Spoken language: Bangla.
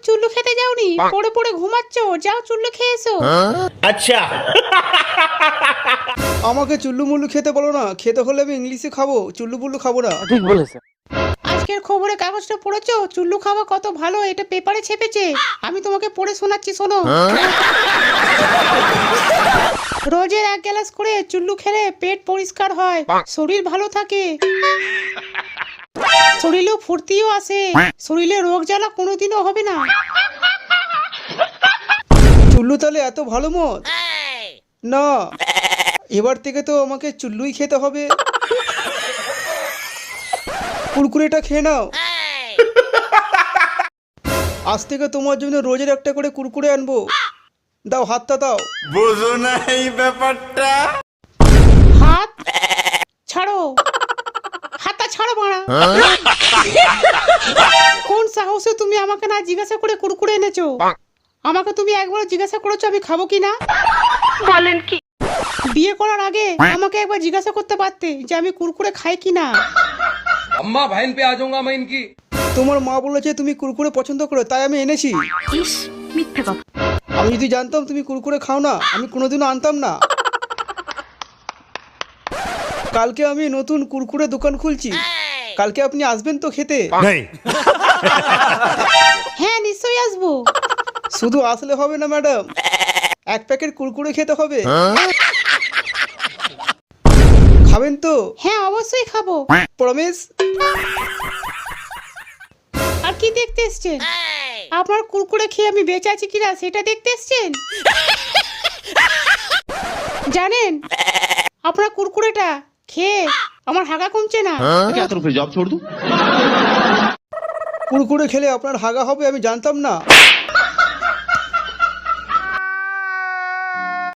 চুল্লু খেতে যাওনি, পড়ে পড়ে ঘুমাচ্ছ, যাও চুল্লু খেয়ে এসো। আচ্ছা আমাকে চুল্লু মুল্লু খেতে বলো না, খেতে হলে আমি ইংলিশে খাবো, চুল্লু মুল্লু খাবো না। ঠিক বলেছে। আজকের খবরে কাগজটা পড়েছো? চুল্লু খাওয়া কত ভালো, এটা পেপারে ছেপেছে। আমি তোমাকে পড়ে শোনাচ্ছি, শোনো। রোজের 1 গ্লাস করে চুল্লু খেলে পেট পরিষ্কার হয়, শরীর ভালো থাকে, শরীরেও ফুর্তিও আসে, শরীরে রোগ জ্বালা কোনোদিনও হবে না। চুল্লু তাহলে এত ভালো মত? না, এবার থেকে তো আমাকে চুল্লুই খেতে হবে। কুরকুরেটা খেয়ে নাও, আজ থেকে তোমার জন্য রোজের একটা করে কুরকুরে আনবো। দাও, হাতটা দাও। বুঝো না এই ব্যাপারটা। হাত ছাড়ো, হাতটা ছাড়ো মারা। কোন সাহসে তুমি আমাকে না জিজ্ঞাসা করে কুরকুরে এনেছো? আমাকে তুমি একবার জিজ্ঞাসা করেছো আমি খাবো কি না? বলেন কি? বিয়ে করার আগে আমাকে একবার জিজ্ঞাসা করতে পারতে যে আমি কুরকুরে খাই কি না। अम्मा बहन पे आ जाऊंगा मैं इनकी। তোমার মা বলেছে তুমি কুরকুরে পছন্দ করো, তাই আমি এনেছি। ইস, মিথ্যে কথা। আমি যদি জানতাম তুমি কুরকুরে খাও না, আমি কোনোদিনও আনতাম না। কালকে আমি নতুন কুরকুরে দোকান খুলছি, কালকে আপনি আসবেন তো খেতে? হ্যাঁ, নিশ্চয়ই আসবো। শুধু আসলে হবে না ম্যাডাম, 1 প্যাকেট কুরকুরে খেতে হবে। খাবেন তো? হ্যাঁ, অবশ্যই খাবো। প্রমিস? আর কি দেখতে এসছেন? আপনার কুরকুরে খেয়ে আমি বেঁচে আছি কিনা সেটা দেখতে এসছেন? জানেন, আপনার কুরকুরেটা খেয়ে আমার হাগা কমছে না। क्या करूं फिर, जॉब छोड़ दूं? কুরকুরে খেলে আপনার হাগা হবে আমি জানতাম না।